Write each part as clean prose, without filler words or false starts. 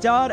4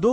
2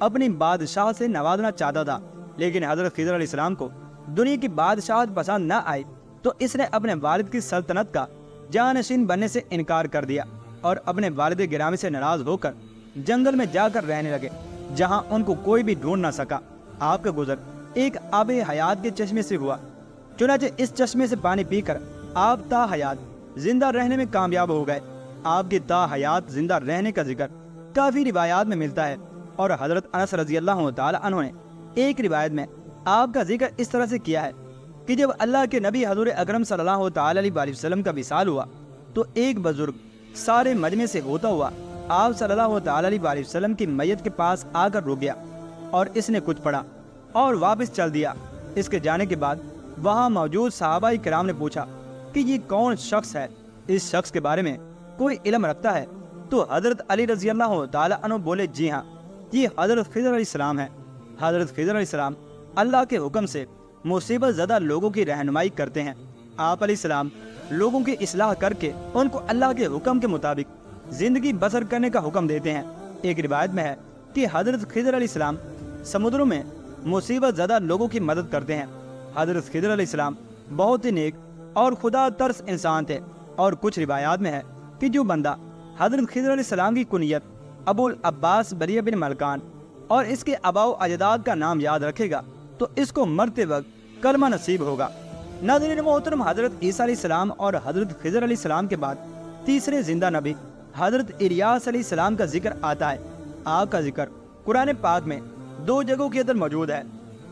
اپنی بادشاہ سے نوازنا چاہتا تھا، لیکن حضرت خضر علیہ السلام کو دنیا کی بادشاہت پسند نہ آئی تو اس نے اپنے والد کی سلطنت کا جانشین بننے سے انکار کر دیا اور اپنے والد گرامی سے ناراض ہو کر جنگل میں جا کر رہنے لگے، جہاں ان کو کوئی بھی ڈھونڈ نہ سکا۔ آپ کا گزر ایک آب حیات کے چشمے سے ہوا، چنانچہ اس چشمے سے پانی پی کر آپ تا حیات زندہ رہنے میں کامیاب ہو گئے۔ آپ کی تا حیات زندہ رہنے کا ذکر کافی روایات میں ملتا ہے، اور حضرت انس رضی اللہ تعالی عنہ نے ایک روایت میں آپ کا ذکر اس طرح سے کیا ہے کہ جب اللہ کے نبی حضور اکرم صلی اللہ تعالی علیہ وسلم کا وصال ہوا تو ایک بزرگ سارے مجمع سے ہوتا ہوا آپ صلی اللہ تعالی علیہ وسلم کی میت کے پاس آ کر رک گیا، اور اس نے کچھ پڑھا اور واپس چل دیا۔ اس کے جانے کے بعد وہاں موجود صحابہ کرام نے پوچھا کہ یہ کون شخص ہے، اس شخص کے بارے میں کوئی علم رکھتا ہے؟ تو حضرت علی رضی اللہ تعالی عنہ بولے، جی ہاں، یہ حضرت خضر علیہ السلام ہے۔ حضرت خضر علیہ السلام اللہ کے حکم سے مصیبت زدہ لوگوں کی رہنمائی کرتے ہیں۔ آپ علیہ السلام لوگوں کی اصلاح کر کے ان کو اللہ کے حکم کے مطابق زندگی بسر کرنے کا حکم دیتے ہیں۔ ایک روایت میں ہے کہ حضرت خضر علیہ السلام سمندروں میں مصیبت زدہ لوگوں کی مدد کرتے ہیں۔ حضرت خضر علیہ السلام بہت ہی نیک اور خدا ترس انسان تھے، اور کچھ روایات میں ہے کہ جو بندہ حضرت خضر علیہ السلام کی کنیت ابو العباس بریہ بن ملکان اور اس کے آباء و اجداد کا نام یاد رکھے گا تو اس کو مرتے وقت کلمہ نصیب ہوگا۔ ناظرین محترم، حضرت عیسیٰ علیہ السلام اور حضرت خضر علیہ السلام کے بعد تیسرے زندہ نبی حضرت الیاس علیہ السلام کا ذکر آتا ہے۔ آپ کا ذکر قرآن پاک میں 2 جگہوں کے اندر موجود ہے۔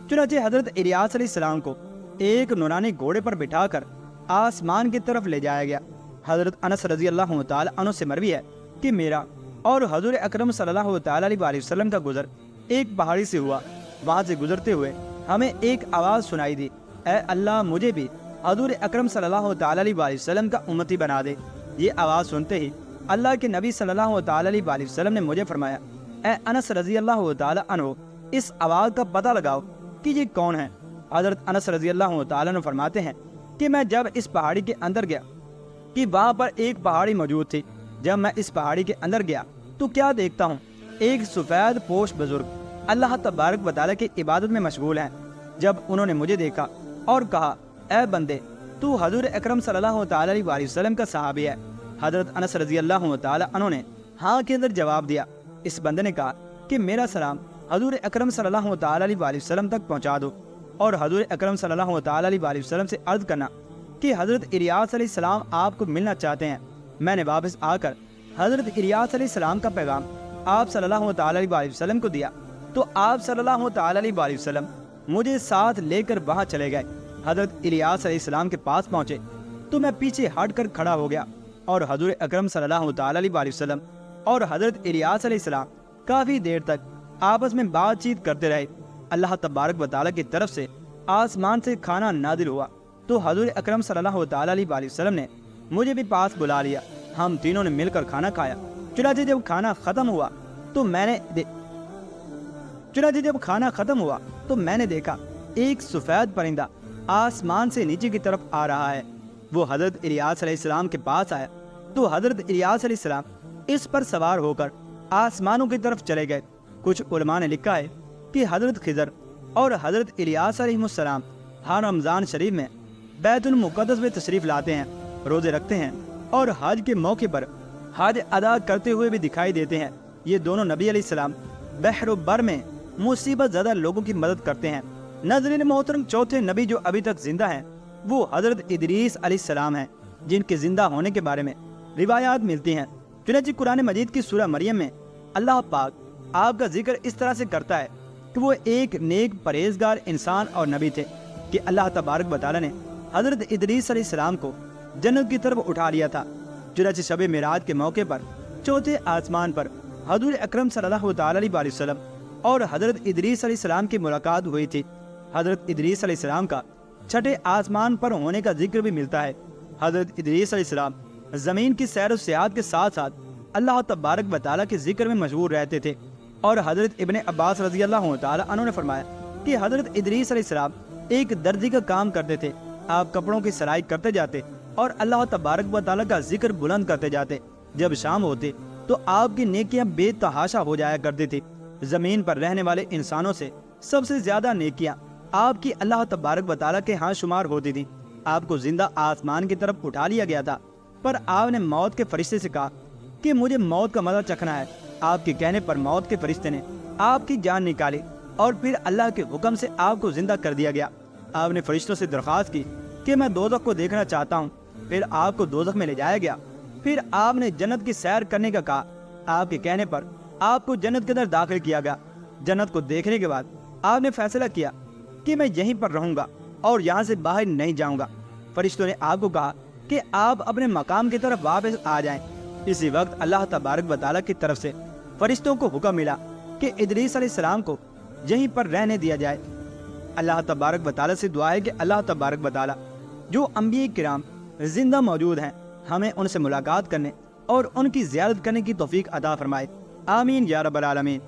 چنانچہ حضرت الیاس علیہ السلام کو ایک نورانی گھوڑے پر بٹھا کر آسمان کی طرف لے جایا گیا۔ حضرت انس رضی اللہ تعالی عنہ سے مروی ہے کہ میرا اور حضور اکرم صلی اللہ تعالی علیہ وسلم کا گزر ایک پہاڑی سے ہوا۔ وہاں سے گزرتے ہوئے ہمیں ایک آواز سنائی دی، اے اللہ مجھے بھی حضور اکرم صلی اللہ تعالی علیہ وسلم کا امتی بنا دے۔ یہ آواز سنتے ہی اللہ کے نبی صلی اللہ تعالی علیہ وسلم نے مجھے فرمایا، اے انس رضی اللہ تعالی عنہ، اس آواز کا پتہ لگاؤ کہ یہ کون ہے۔ حضرت انس رضی اللہ تعالی عنہ فرماتے ہیں کہ میں جب اس پہاڑی کے اندر گیا کہ وہاں پر ایک پہاڑی موجود تھی، جب میں اس پہاڑی کے اندر گیا تو کیا دیکھتا ہوں، ایک سفید پوش بزرگ اللہ تبارک و تعالیٰ کی عبادت میں مشغول ہیں۔ جب انہوں نے مجھے دیکھا اور کہا، اے بندے، تو حضور اکرم صلی اللہ تعالی علیہ وسلم کا صحابی ہے؟ حضرت انس رضی اللہ تعالی عنہ نے ہاں کے اندر جواب دیا۔ اس بندے نے کہا کہ میرا سلام حضور اکرم صلی اللہ تعالی علیہ وسلم تک پہنچا دو، اور حضور اکرم صلی اللہ تعالی علیہ وسلم سے عرض کرنا کہ حضرت الیاس علیہ السلام آپ کو ملنا چاہتے ہیں۔ میں نے واپس آ کر حضرت الیاس علیہ السلام کا پیغام آپ صلی اللہ تعالی علیہ وسلم کو دیا تو آپ صلی اللہ تعالی علیہ وسلم مجھے ساتھ لے کر وہاں چلے گئے۔ حضرت الیاس علیہ السلام کے پاس پہنچے تو میں پیچھے ہٹ کر کھڑا ہو گیا، اور حضور اکرم صلی اللہ تعالی علیہ وسلم اور حضرت الیاس علیہ السلام کافی دیر تک آپس میں بات چیت کرتے رہے۔ اللہ تبارک و تعالیٰ کی طرف سے آسمان سے کھانا نازل ہوا تو حضور اکرم صلی اللہ تعالی علیہ وسلم نے مجھے بھی پاس بلا لیا۔ ہم تینوں نے مل کر کھانا کھایا۔ چنانچہ جب کھانا ختم ہوا تو میں نے دیکھا ایک سفید پرندہ آسمان سے نیچے کی طرف آ رہا ہے۔ وہ حضرت الیاس علیہ السلام کے پاس آیا تو حضرت الیاس علیہ السلام اس پر سوار ہو کر آسمانوں کی طرف چلے گئے۔ کچھ علماء نے لکھا ہے کہ حضرت خضر اور حضرت الیاس علیہ السلام ہر رمضان شریف میں بیت المقدس میں تشریف لاتے ہیں، روزے رکھتے ہیں، اور حج کے موقع پر حج ادا کرتے ہوئے بھی دکھائی دیتے ہیں۔ یہ دونوں نبی علیہ السلام بحر و بر میں مصیبت زدہ لوگوں کی مدد کرتے ہیں۔ ناظرین محترم، چوتھے نبی جو ابھی تک زندہ ہیں وہ حضرت ادریس علیہ السلام ہیں، جن کے زندہ ہونے کے بارے میں روایات ملتی ہیں۔ چنانچہ قرآن مجید کی سورہ مریم میں اللہ پاک آپ کا ذکر اس طرح سے کرتا ہے کہ وہ ایک نیک پرہیزگار انسان اور نبی تھے کہ اللہ تبارک و تعالیٰ نے حضرت ادریس علیہ السلام کو جنت کی طرف اٹھا لیا تھا۔ چنانچہ شب معراج کے موقع پر چوتھے آسمان پر حضور اکرم صلی اللہ تعالی علیہ وسلم اور حضرت ادریس علیہ السلام کی ملاقات ہوئی تھی۔ حضرت ادریس علیہ السلام کا چھٹے آسمان پر ہونے کا ذکر بھی ملتا ہے۔ حضرت ادریس علیہ السلام زمین کی سیر و سیاحت کے ساتھ ساتھ اللہ تبارک و تعالیٰ کے ذکر میں مشغول رہتے تھے، اور حضرت ابن عباس رضی اللہ تعالی عنہ نے فرمایا کہ حضرت ادریس علیہ السلام ایک درزی کا کام کرتے تھے۔ آپ کپڑوں کی سلائی کرتے جاتے اور اللہ تبارک و تعالیٰ کا ذکر بلند کرتے جاتے۔ جب شام ہوتے تو آپ کی نیکیاں بے تحاشا ہو جایا کرتی تھی۔ زمین پر رہنے والے انسانوں سے سب سے زیادہ نیکیاں آپ کی اللہ تبارک و تعالیٰ کے ہاں شمار ہوتی تھیں۔ آپ کو زندہ آسمان کی طرف اٹھا لیا گیا تھا، پر آپ نے موت کے فرشتے سے کہا کہ مجھے موت کا مزہ چکھنا ہے۔ آپ کے کہنے پر موت کے فرشتے نے آپ کی جان نکالی اور پھر اللہ کے حکم سے آپ کو زندہ کر دیا گیا۔ آپ نے فرشتوں سے درخواست کی کہ میں دوزخ کو دیکھنا چاہتا ہوں، پھر آپ کو دوزخ میں لے جایا گیا۔ پھر آپ نے جنت کی سیر کرنے کا کہا۔ آپ کے کہنے پر آپ کو جنت کے اندر داخل کیا گیا۔ جنت کو دیکھنے کے بعد آپ نے فیصلہ کیا کہ میں یہیں پر رہوں گا اور یہاں سے باہر نہیں جاؤں گا۔ فرشتوں نے آپ کو کہا کہ آپ اپنے مقام کی طرف واپس آ جائیں۔ اسی وقت اللہ تبارک و تعالیٰ کی طرف سے فرشتوں کو حکم ملا کہ ادریس علیہ السلام کو یہیں پر رہنے دیا جائے۔ اللہ تبارک و تعالیٰ سے دعا ہے کہ اللہ تبارک و تعالیٰ جو انبیاء کرام زندہ موجود ہیں ہمیں ان سے ملاقات کرنے اور ان کی زیارت کرنے کی توفیق عطا فرمائے۔ آمین یا رب العالمین۔